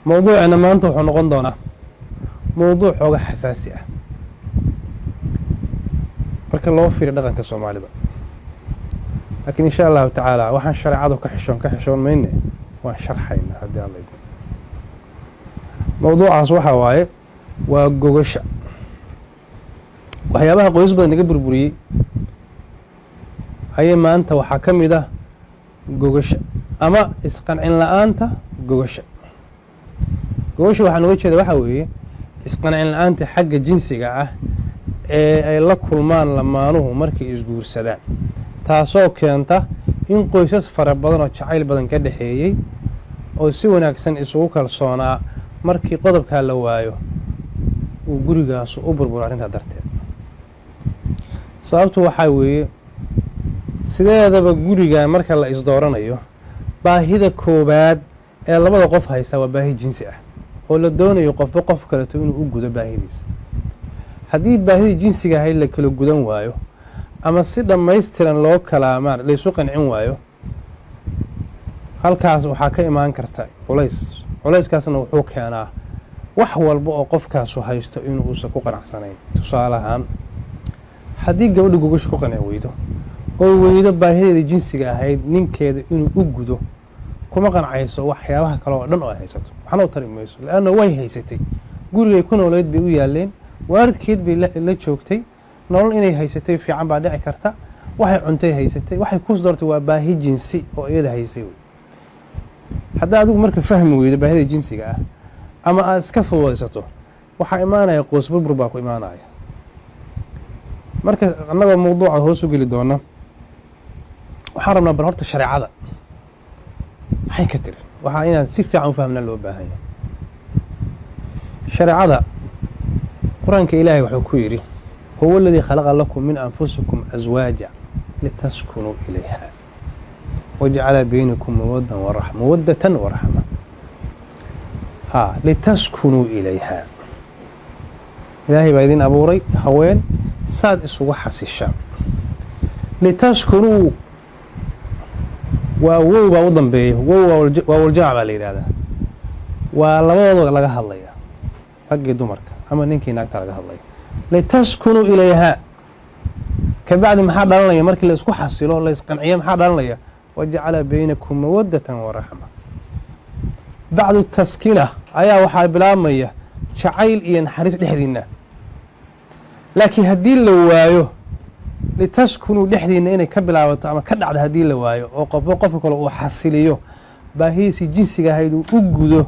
موضوعنا ما أنتم حنقول دونا موضوع حوجة حساسية marka loo fiiriyo dhaqanka Soomaalida laakiin insha Allah ta'ala waxaan shariicadu ka xishoon meeyne waan sharxayna hadii Allah idin mawduucaas waxa waaye waa gogasha waxyaabaha qoys badan naga burburiyay ayay maanta waxa kamid ah gogasha ama isqancin la'aanta gogasha waxaan uga jeedaa waxa weeye isqancin la'aanta xagga jinsiga ah ee ay la kulmaan lamaanuhu markay isguursadaan taasoo keenta in qoysas fara badan oo jacayl badan ka dhaxeeyay oo si wanaagsan isugu kalsoonaa markii qodobka la waayo uu gurigaas u burburo arrinta darteed sababtu waxa weeye sideedaba guriga marka la isdooranayo baahida koobaad ee labada qof haysta waa baahi jinsi ah oo la doonayo qofba qof kale inuu u gudo baahidiisa haddii baahida jinsiga ahayd la kala gudan waayo ama si dhammaystiran loo kala la isu qancin waayo halkaas waxaa ka imaan karta culayskaasna wuxuu keenaa wax walba oo qofkaasu haysto inuu uusan ku qanacsanayn tusaale ahaan haddii gabadhu gogasho ku qanci weydo oo weydo baahideeda jinsiga ahayd ninkeeda inuu u gudo kuma qancayso waxyaabaha kale oo dhan oo ay haysato waxna u tari mayso laana way haysatay gurigay ku nooleed bay u yaaleen waalidkeed bay la joogtay nolol inay haysatay fiican baa dhici karta waxay cuntay haysatay waxay ku doortay waa baahi jinsi oo iyada haysay hadda adigu marka fahmi weydo baahida jinsiga ah ama aad iska fududaysato waxa imaanaya qoys burbur baa ku imaanaya marka annaga mawduuca hoos u geli doona waxaan rabnaa bal horta shariicada maxay ka tiri waxa inaan si fiican u fahmna loo baahan yahay shariicada quraanka ilaahay wuxuu ku yiri huwa alladhi khalaqa lakum min anfusikum azwaja litaskunu ilayha waja'ala baynakum mawaddatan wa rahma litaskunu ilayha ilaahay baa idin abuuray haween saad isugu xasishaan litaskunu waa u dambeeyo waa waljaac baa la yiraahdaa waa labadooda laga hadlaya rag iyo dumarka ama ninkii naagta laga hadlay litaskunu ilayha kabacdi maxaa dhalanaya markii la isku xasilo la isqanciyo maxaa dhalanaya waja'ala baynakum mawaddatan wa rahma bacdu taskina ayaa waxaa bilaabmaya jacayl iyo naxariis dhexdiina laakiin haddii la waayo litaskunu dhexdiina inay ka bilaabato ama ka dhacdo haddii la waayo oo qofka kale uu xasiliyo baahidiisii jinsiga ahayd uu u gudo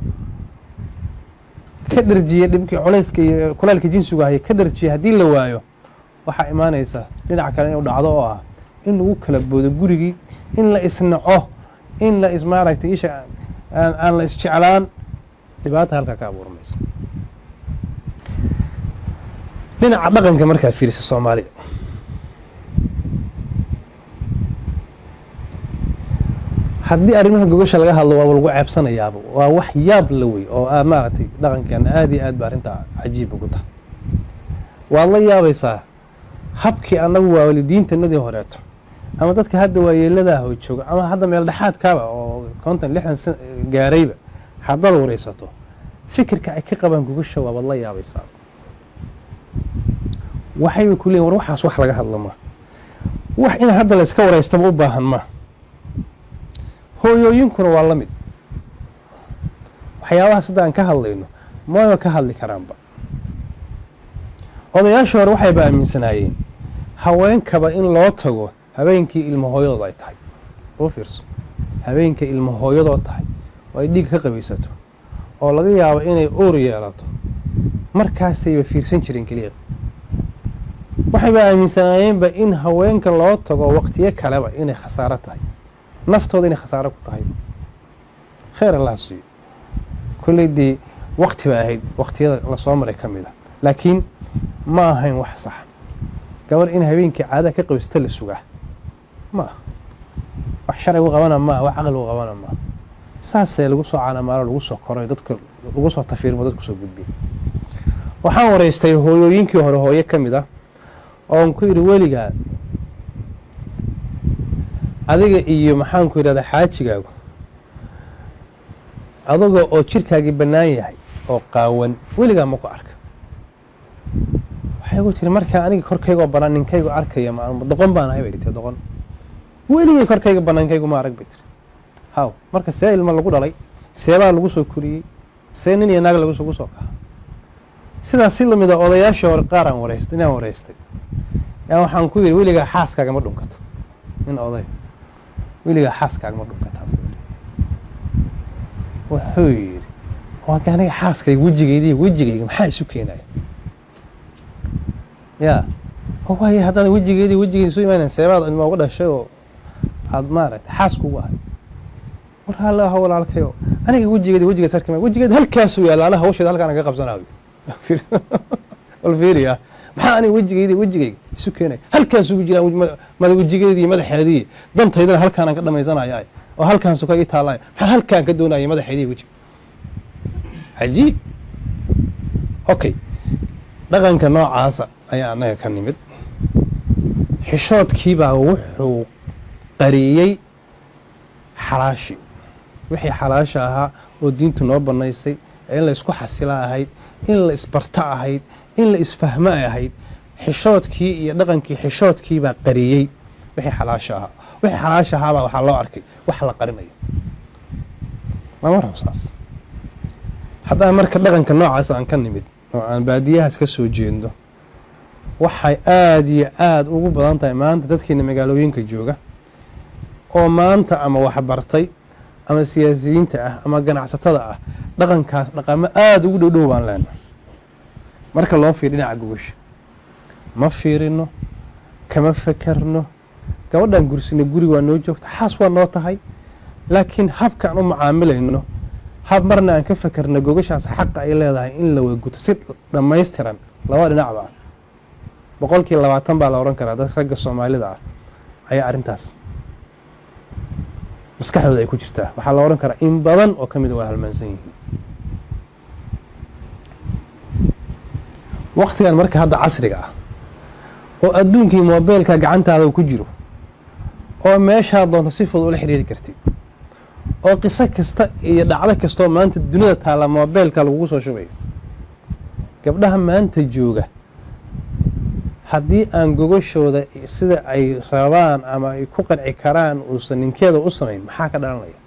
ka dharjiya dhibkii culayska iyo kulaylka jinsigu ahay ka dharjiya haddii la waayo waxaa imaanaysa dhinaca kale inuu dhacdo oo ah in lagu kala boodo gurigii in la isnaco in la ismaaragtay isha aan la isjeclaan dhibaata halkaa ka abuurmaysa dhinaca dhaqanka markaad fiirisa Soomaalida haddii arrimaha gogasha laga hadlo waa lagu ceebsanayaaba waa wax yaab la wey oo maaragtay dhaqankan aad iyo aad ba arrinta cajiib ugu tahay waad la yaabaysaa habkii annagu waalidiintanadii horeeto ama dadka hadda waayeelada oo jooga ama hadda meel dhaxaadkaaba oo 50-60 gaarayba haddaad wareysato fikirka ay ka qabaan gogasha waa la yaabaysaa waxay ku leeyihiin war waxaas wax laga hadlo ma wax in hadda la iska wareystaba u baahan ma hooyooyinkuna waa la mid waxyaabaha sidaan ka hadlayno ma ka hadli karaanba odayaasha hore waxay aaminsanaayeen haweenkaba in loo tago habeenkii ilmo hooyadooda ay tahay oo fiirso habeenka ilmo hooyadooda tahay oo ay dhiig ka qabaysato oo laga yaabo inay uur yeelato markaasay fiirsan jireen kaliya waxay aaminsanaayeen in haweenka loo tago waqtiyo kaleba inay khasaaro tahay naftooda inay khasaaro ku tahay khayr Allah siiyo kulleedii waqti baa ahayd waqtiyada la soo maray kamida laakiin ma ahayn wax sax gabar in habeenkii caada ka qabaysta la sugaa ma wax sharci u qabana ma wax aqal u qabana ma saasay lagu soo calaamado lagu soo koray dadka lagu soo tafiirmo dadku soo gudbiyo waxaan wareystay hooyooyinkii hore hooyo kamida oo ku yiri weliga adiga iyo maxaan ku yiraahdaa xaajigaagu adoga oo jirkaagii bannaan yahay oo qaawan weligaa ma ku arka waxay ugu tiri markaa aniga korkaygoo bannaan ninkaygu arkaya doqon baan ahay bay tiri doqon weligay korkayga bannaankaygu ma arag bay tiri haw marka see ilmo lagu dhalay seebaa lagu soo koriyey see nin iyo naag lagu soo kaha sidaas si lamid a odayaashii hore qaar aan wareystay inaan wareystay yaa waxaan ku yidhi weligaa xaaskaaga ma dhunkato nin oday weligaa xaaskaaga ma dhunkataa wuxuu yidhi waanka aniga xaaskayga wejigayga maxaa isu keenaya yaa waaye haddaan wejigeyda isu imaanayn seebaad ilma uga dhashay oo aada maaragtay xaasku ugu ahay war halla aha walaalkayo aniga wejigeeda sarki ma wejigeeda halkaasuu yaalla ana hawsheeda halkaan ka qabsanaayo wal fiiriya maxaa aniga wejigeyga isu keenaya halkaasuu jiraan wejigeedii madaxeedii dantaydana halkaan ka dhamaysanaya oo halkaan suka ii taallaya maxaa halkaan ka doonaya madaxeedii wejiga cajiib okay dhaqanka noocaasa ayaa annaga ka nimid xishoodkiibaa wuxuu qariyey xalaashii wixii xalaasha ahaa oo diintu noo bannaysay ee in la isku xasila ahayd in la isbarta ahayd in la isfahmo ahayd xishoodkii iyo dhaqankii xishoodkiibaa qariyey wixii xalaasha ahaa wixii xalaasha ahaabaa waxaa loo arkay wax la qarinayo mama rabo saas haddaan marka dhaqanka noocaas aan ka nimid oo aan baadiyahaas ka soo jeedno waxay aada iyo aada ugu badan tahay maanta dadkeena magaalooyinka jooga oo maanta ama waxbartay ama siyaasiyiinta ah ama ganacsatada ah dhaqankaas dhaqamo aada ugu dhowdhow baan leenahay marka loo fiir dhinaca gogasha ma fiirino kama fakerno gabadhaan gursina guri waa noo joogta xaas waa noo tahay laakiin habkaan u macaamilayno hab marna aan ka fakerno gogashaas xaqa ay leedahay in la waguto si dhammaystiran laba dhinacba ah 20% baa la oran karaa dad ragga Soomaalida ah ayaa arintaas maskaxdooda ay ku jirtaa waxaa la oran karaa in badan oo kamid waa halmaansan yihiin waqtigan marka hadda casriga ah oo adduunkii mobilka gacantaada ku jiro oo meesha doonto si fudud ula xiriiri kartid oo qiso kasta iyo dhacdo kasta oo maanta dunida taala mobilka lagu soo shubay gabdhaha maanta jooga haddii aan gogashooda sida ay rabaan ama ay ku qanci karaan uusan ninkeeda u samayn maxaa ka dhalanaya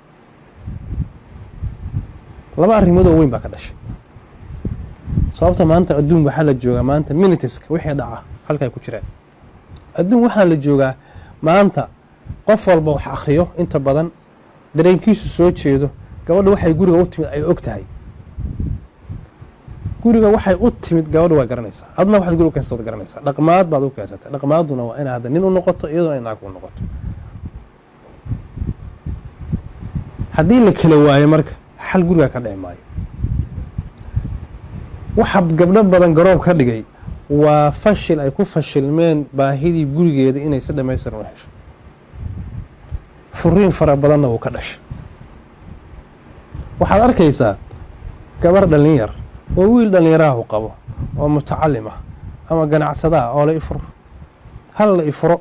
laba arrimood oo weyn baa ka dhashay sababta maanta adduun waxaa la joogaa maanta miniteska wixii dhaca halka ay ku jiraan adduun waxaa la joogaa maanta qof walba wax akhriyo inta badan dareenkiisu soo jeedo gabadha waxay guriga u timid ay og tahay guriga waxay u timid gabadha waa garanaysaa adna waxaad guriga keensato garanaysaa dhaqmaad baad u keensatay dhaqmaaduna waa inaad nin u noqoto iyadoo ay naag u noqoto haddii la kala waayo marka xal guriga ka dhici maayo waxa gabdho badan garoob ka dhigay waa fashil ay ku fashilmeen baahidii gurigeeda inay si dhammaystiran u hesho furiin fara badanna wuu ka dhashay waxaad arkaysaa gabar dhalinyar oo wiil dhalinyaraha qabo oo mutacallim ah ama ganacsada ah oo la ifuro hal la ifuro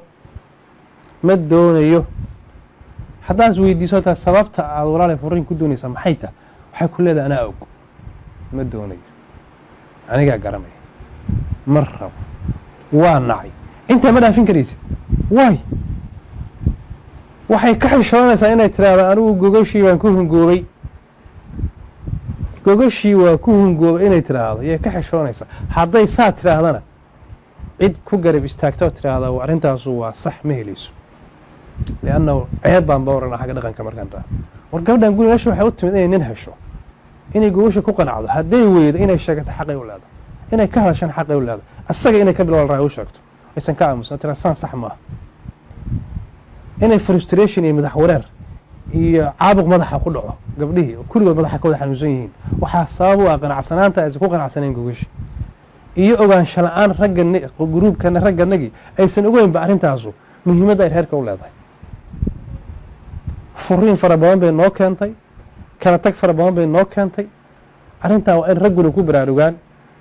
ma doonayo haddaad weydiiso taa sababta aad walaal furiin ku doonaysaa maxay tahay waxay ku leedahay anaa og ma doonayo aniga garanay mar rabo waa nacay inta ma dhaafin karaysid waay waxay ka xishoonaysaa inay tiraahdo anigu gogashii waan ku hungoobay gogashii waa ku hungoobay inay tiraahdo yay ka xishoonaysaa hadday saa tiraahdana cid ku garab istaagto tiraahdo arrintaasu waa sax ma helayso liannahu ceeb baan bawrana xagga dhaqanka markaan raa war gabadhan guriga meesha waxay u timid inay nin hesho inay gogasha ku qanacdo hadday weydo inay sheegato xaqay u leedahay inay ka hadashaan xaqay u leedahay asaga inay ka bilowal raay u sheegto aysan ka aamusan tira saan sax maaha inay frustration iyo madax wareer iyo caabuq madaxa ku dhaco gabdhihii kurigood madaxa ka wada xanuunsan yihiin waxaa sabab u ah qanacsanaanta aysan ku qanacsaneen gogasha iyo ogaansho la-aan ragga gruubkana ragganagii aysan ogeynba arrintaasu muhiimadda ay reerka u leedahay furiin fara badan bay noo keentay kala tag fara badan bay noo keentay arrintaa waa in ragguna ku baraarugaan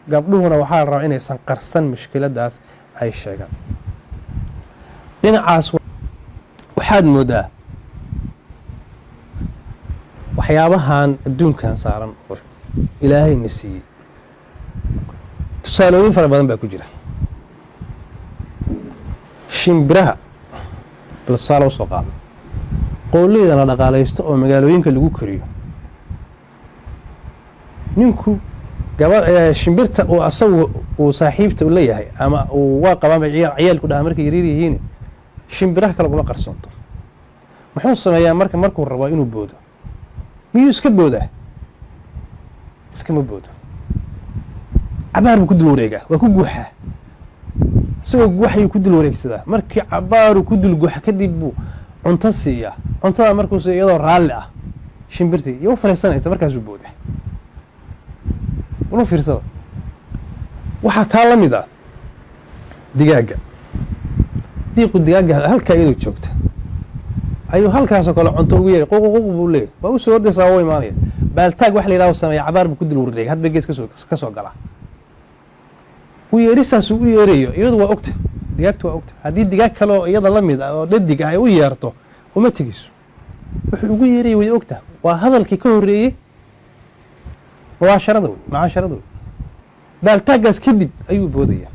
gabdhuhuna waxaa la rabaa inaysan qarsan mushkiladaas ay sheegaan dhinacaas waxaad moodaa waxyaabahan adduunkan saaran oo ilaahayna siiyey tusaalooyin fara badan baa ku jira. shimbiraha bal tusaale u soo qaado qoolleyda la dhaqaalaysto oo magaalooyinka lagu koriyo. ninku shimbirta uu asagu uu saaxiibta u leeyahay ama uu waa qabaan ciyaalku dhaha markay yaryar yihiin shimbiraha kale kuma qarsoonto. muxuu sameeyaa markuu rabo inuu boodo miyuu iska boodaa? iskama boodo. cabaar buu ku dul wareegaa, waa ku guuxaa. isagoo guuxayuu ku dul wareegsadaa. markii cabaaru ku dul guuxa kadib buu cunto siiyaa. cuntada markuusa iyadoo raalli ah shimbirtii iyo u fariisanaysa markaasuu boodaa. ula fiirsada. waxaa taa la mid ah digaagga. diiqu digaagga halkaa iyadoo joogta ayuu halkaasoo kale cunto ugu yeeray quququq buu leeyahy. waa u soo ordaysaa oo imaanaya. baaltaag wax la yidhahdo sameeya cabaar buu ku dul wareegay. hadba gees ka soo galaa. u yeeristaasuu u yeerayo iyadu waa ogta. digaagtu waa ogta. haddii digaag kaleoo iyada la mid ah oo dhadig ah ay u yeerto uma tegiso. wuxuu ugu yeerayay way ogta. waa hadalkii ka horreeyey mubaasharada wey, macaasharada wey. baaltaaggaas kadib ayuu boodaya.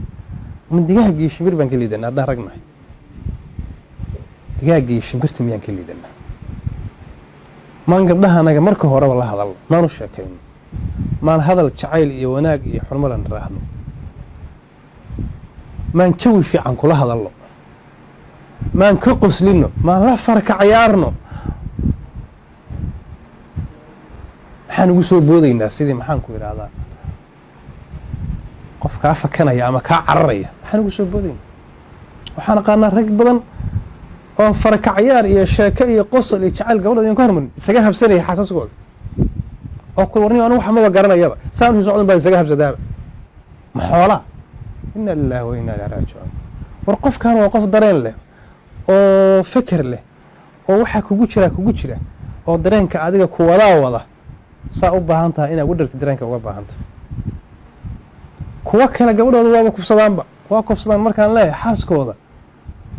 digaaggii shimbir baan ka liidanaa haddaan rag nahay. digaaggii shimbirta miyaan ka liidanaa? maan gabdhaha anaga marka horeba la hadalno, maanu sheekayno, maan hadal jacayl iyo wanaag iyo xurmo la niraahno, maan jawi fiican kula hadalno, maan ka qoslino, maan la farka cayaarno. maxaan ugu soo boodaynaa sidii maxaan ku idhaahdaa qof kaa fakanaya ama kaa cararaya? maxaan ugu soo boodaynaa? waxaan aqaanaa rag badan oo farka cayaar iyo sheeko iyo qosol iyo jacayl gabadhooda iyan ka hormarin isaga habsanaya xaasaskooda oo kul warni anu wax maba garanayaba saan u socdan baa isaga habsadaaba. ma xoolaa? inna lillahi wa inna ilayhi raajicuun. war qofkan waa qof dareen leh oo fikir leh oo waxaa kugu jira oo dareenka adiga ku wada saa u baahan tahay inaad u dhartid dareenka uga baahan tahay. kuwa kale gabadhooda waaba kufsadaanba. waa kufsadaan markaan leeyahay xaaskooda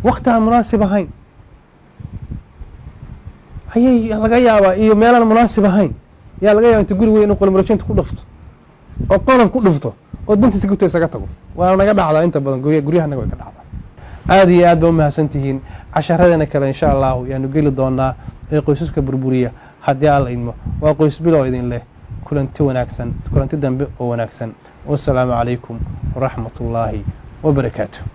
waqti aan munaasib ahayn ayay laga yaabaa iyo meelaan munaasib ahayn yaa laga yaaba inta guri weyn inuu qolmarojinta ku dhufto oo qolof ku dhufto oo dantiisa gubta isaga tago. waana naga dhacdaa inta badan guryahanaga way ka dhacdaa. aad iyo aad ba u mahadsantihiin. casharadana kale insha allahu yaanu geli doonaa ee qoysaska burburiya haddii alla idmo. waa qoys bilow idin leh kulanti dambe oo wanaagsan. wassalaamu calaykum waraxmat ullaahi wabarakaatuh.